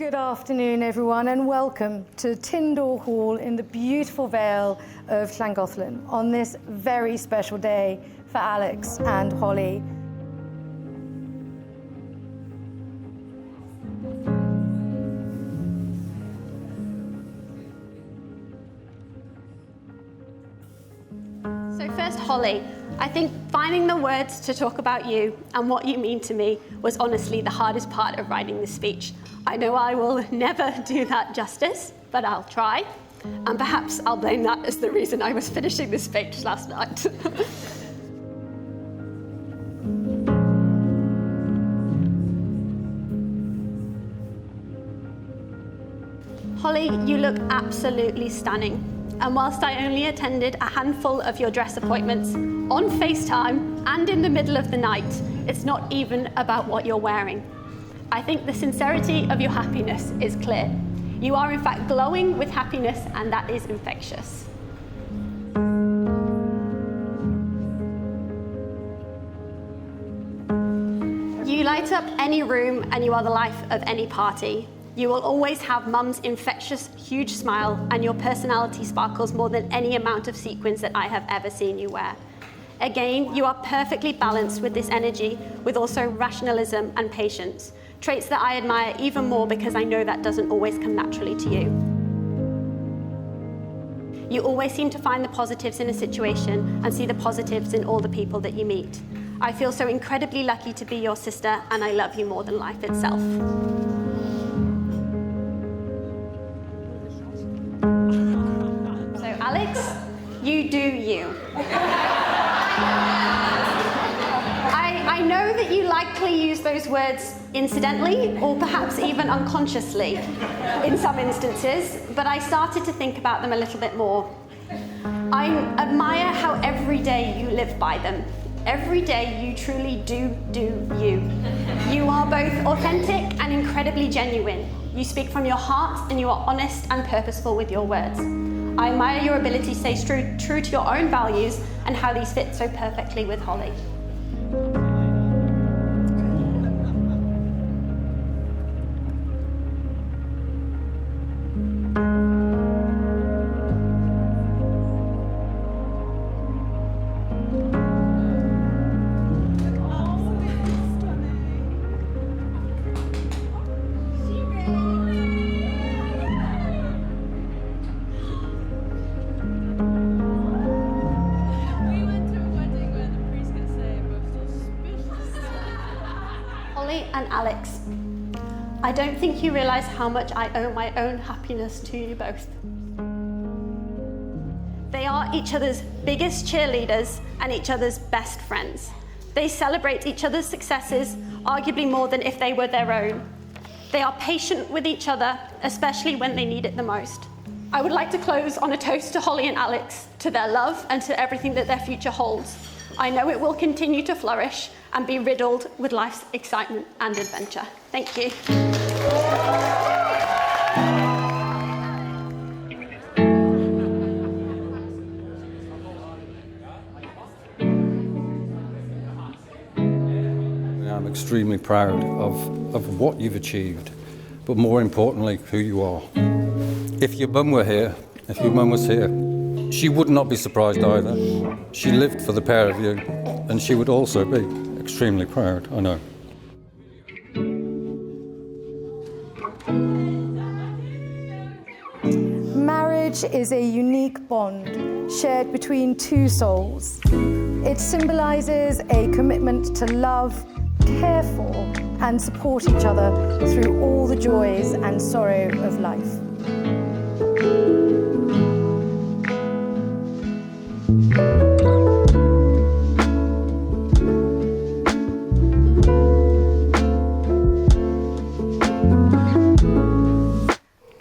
Good afternoon, everyone, and welcome to Tyn Dŵr Hall in the beautiful Vale of Llangollen on this very special day for Alex and Holly. So first, Holly, I think finding the words to talk about you and what you mean to me was honestly the hardest part of writing this speech. I know I will never do that justice, but I'll try. And perhaps I'll blame that as the reason I was finishing this speech last night. Holly, you look absolutely stunning. And whilst I only attended a handful of your dress appointments on FaceTime and in the middle of the night, it's not even about what you're wearing. I think the sincerity of your happiness is clear. You are in fact glowing with happiness, and that is infectious. You light up any room and you are the life of any party. You will always have Mum's infectious, huge smile, and your personality sparkles more than any amount of sequins that I have ever seen you wear. Again, you are perfectly balanced with this energy, with also rationalism and patience, traits that I admire even more because I know that doesn't always come naturally to you. You always seem to find the positives in a situation and see the positives in all the people that you meet. I feel so incredibly lucky to be your sister, and I love you more than life itself. Alex, you do you. I know that you likely use those words incidentally or perhaps even unconsciously in some instances, but I started to think about them a little bit more. I admire how every day you live by them. Every day you truly do you. You are both authentic and incredibly genuine. You speak from your heart and you are honest and purposeful with your words. I admire your ability to stay true to your own values and how these fit so perfectly with Holly. And Alex, I don't think you realize how much I owe my own happiness to you both. They are each other's biggest cheerleaders and each other's best friends. They celebrate each other's successes, arguably more than if they were their own. They are patient with each other, especially when they need it the most. I would like to close on a toast to Holly and Alex, to their love and to everything that their future holds. I know it will continue to flourish and be riddled with life's excitement and adventure. Thank you. I'm extremely proud of what you've achieved, but more importantly, who you are. If your mum were here, if your mum was here, she would not be surprised either. She lived for the pair of you, and she would also be extremely proud, I know. Marriage is a unique bond shared between two souls. It symbolizes a commitment to love, care for, and support each other through all the joys and sorrow of life.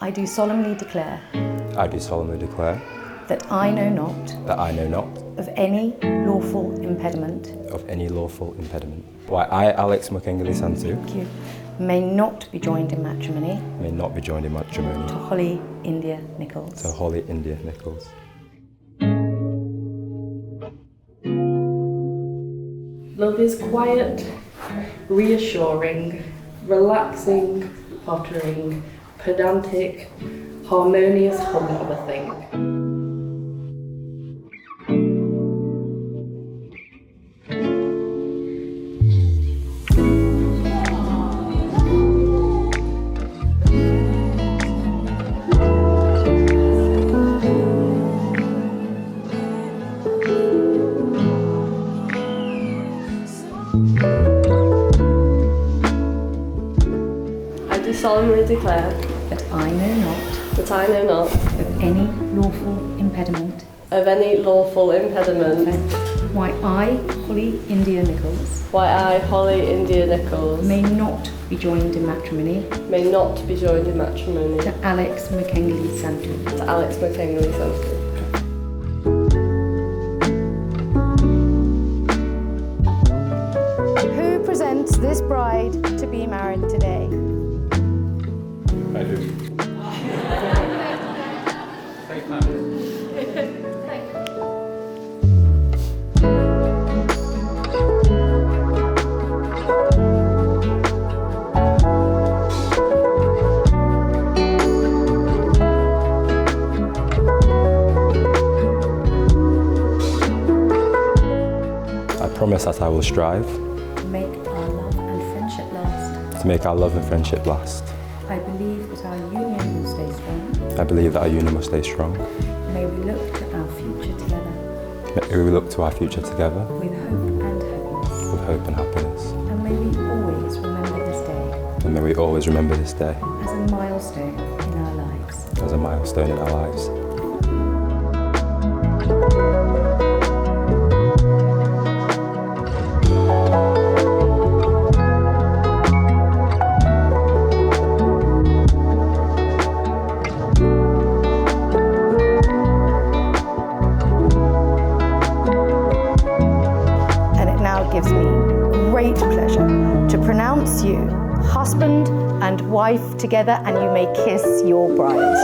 I do solemnly declare. I do solemnly declare. That I know not. That I know not. Of any lawful impediment. Of any lawful impediment. Why I, Alex Mukengeli Santu. Thank you. May not be joined in matrimony. May not be joined in matrimony. To Holly India Nichols. To Holly India Nichols. Love is quiet, reassuring, relaxing, pottering, pedantic, harmonious hum of a thing. I do solemnly declare that I know not that I know not of any lawful impediment of any lawful impediment why I, Holly India Nichols, why I, Holly India Nichols, may not be joined in matrimony may not be joined in matrimony to Alex McKingley Santu. to Alex McKingley Santu. Who presents this bride to be married today? I do. I promise that I will strive To make our love and friendship last. to make our love and friendship last. I believe that our union will stay strong. I believe that our union will stay strong. May we look to our future together May we look to our future together with hope and happiness. with hope and happiness. And may we always remember this day And may we always remember this day as a milestone in our lives. as a milestone in our lives. And it now gives me great pleasure to pronounce you husband and wife together, and you may kiss your bride.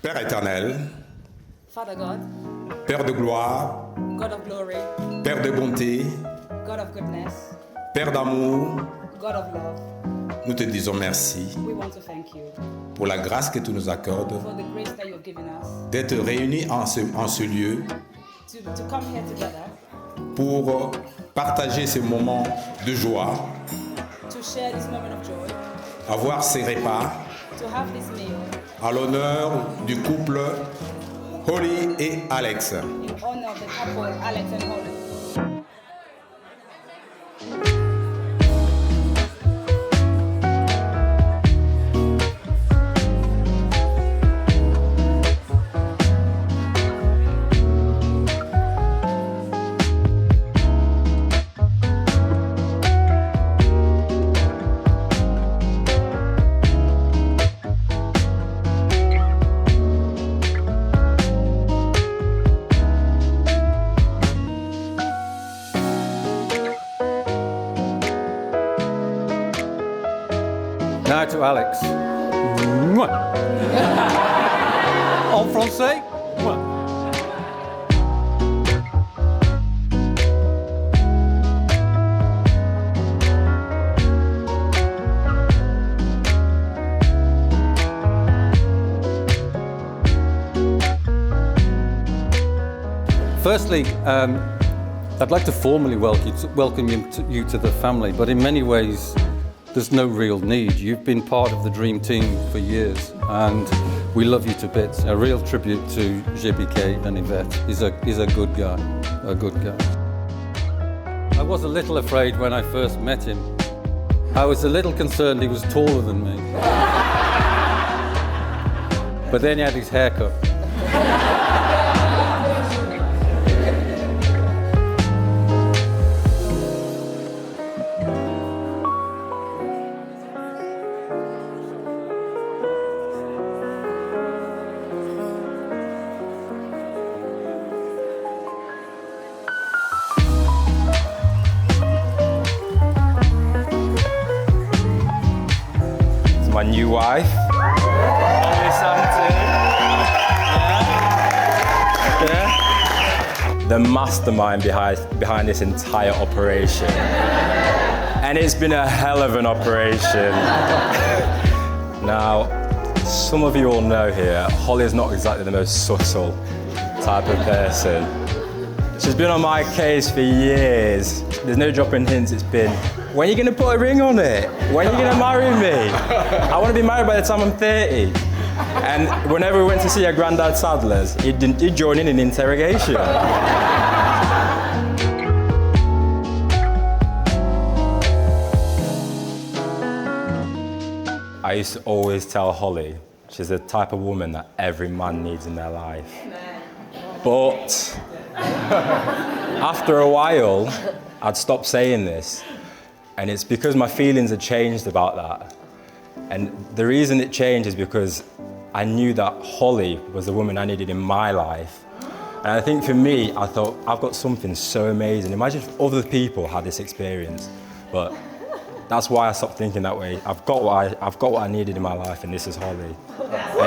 Père éternel, Father God, Père de gloire, God of glory, Père de bonté, God of goodness, Père d'amour, God of love, nous te disons merci we want to thank you pour la grâce que tu nous accordes for the grace that you've given us d'être réunis en ce lieu to come here together, pour partager ces moments de joie, to share this moment of joy, avoir ces repas to have this meal à l'honneur du couple Holly et Alex. in honor of the couple Alex and Holly. Now to Alex. Mwah. En français. Mwah. Firstly, I'd like to formally welcome you to the family, but in many ways, there's no real need. You've been part of the dream team for years, and we love you to bits. A real tribute to JBK and Yvette. He's a good guy, a good guy. I was a little afraid when I first met him. I was a little concerned he was taller than me. But then he had his haircut. new wife, Holly Sampson. Yeah. The mastermind behind this entire operation. And it's been a hell of an operation. Now, some of you all know here, Holly is not exactly the most subtle type of person. She's been on my case for years. There's no dropping hints. It's been, when are you going to put a ring on it? When are you going to marry me? I want to be married by the time I'm 30. And whenever we went to see her granddad Sadler's, he'd join in an interrogation. I used to always tell Holly, she's the type of woman that every man needs in their life. But after a while, I'd stopped saying this. And it's because my feelings had changed about that. And the reason it changed is because I knew that Holly was the woman I needed in my life. And I think for me, I thought, I've got something so amazing. Imagine if other people had this experience. But that's why I stopped thinking that way. I've got what I needed in my life, and this is Holly. And I'm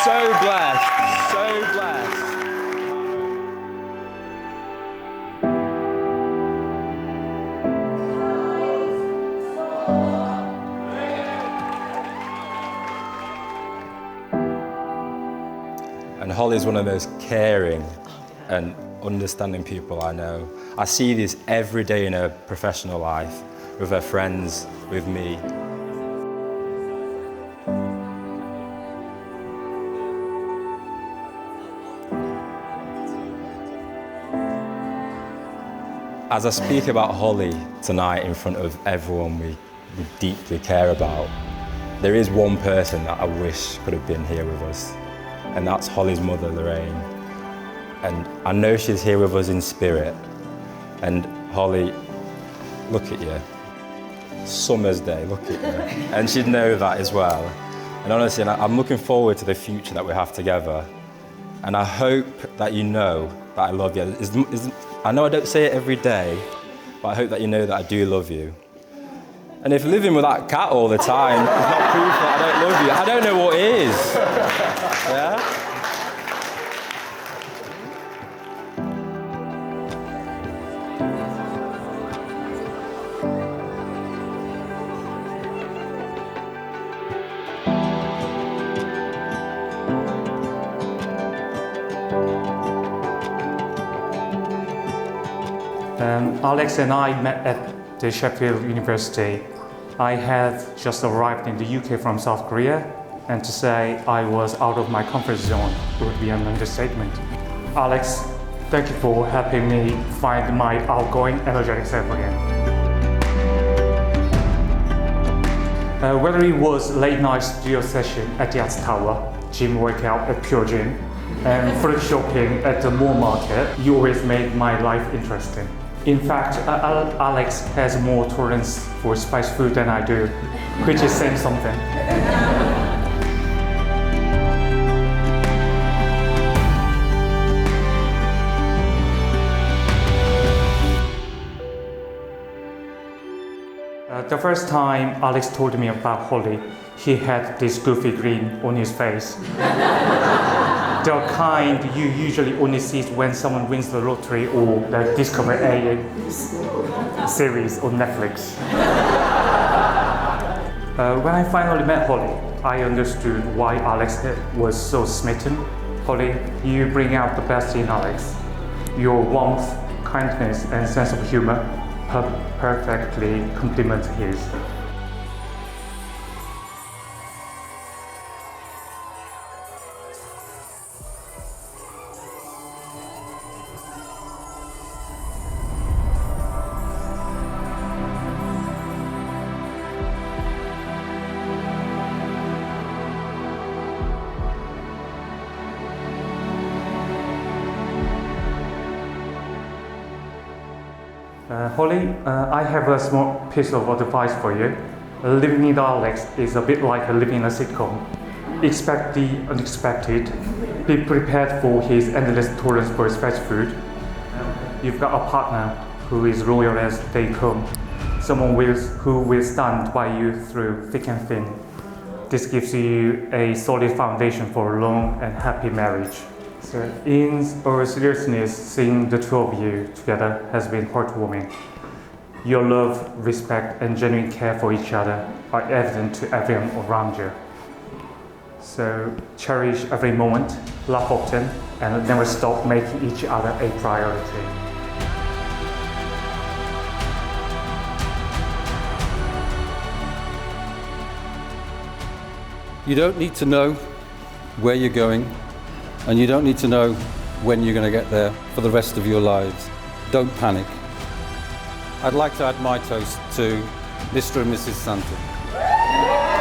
so blessed, so blessed. And Holly's one of the most caring and understanding people I know. I see this every day in her professional life, with her friends, with me. As I speak about Holly tonight in front of everyone we deeply care about, there is one person that I wish could have been here with us. And that's Holly's mother, Lorraine. And I know she's here with us in spirit. And Holly, look at you. Summer's day, look at you. And she'd know that as well. And honestly, I'm looking forward to the future that we have together. And I hope that you know that I love you. I know I don't say it every day, but I hope that you know that I do love you. And if living with that cat all the time is not proof that I don't love you, I don't know what is. Yeah? Alex and I met at the Sheffield University. I had just arrived in the UK from South Korea, and to say I was out of my comfort zone would be an understatement. Alex, thank you for helping me find my outgoing, energetic self again. Whether it was late night studio session at the Arts Tower, gym workout at Pure Gym, and fruit shopping at the mall market, you always made my life interesting. In fact, Alex has more tolerance for spiced food than I do, which is saying something. The first time Alex told me about Holly, he had this goofy grin on his face. The kind you usually only see when someone wins the lottery or the Discover A series on Netflix. When I finally met Holly, I understood why Alex was so smitten. Holly, you bring out the best in Alex. Your warmth, kindness, and sense of humor perfectly complement his. Holly, I have a small piece of advice for you. Living with Alex is a bit like living in a sitcom. Expect the unexpected. Be prepared for his endless tolerance for fast food. You've got a partner who is loyal as they come. someone who will stand by you through thick and thin. This gives you a solid foundation for a long and happy marriage. So in all seriousness, seeing the two of you together has been heartwarming. Your love, respect, and genuine care for each other are evident to everyone around you. So cherish every moment, laugh often, and never stop making each other a priority. You don't need to know where you're going, and you don't need to know when you're going to get there for the rest of your lives. Don't panic. I'd like to add my toast to Mr. and Mrs. Santon.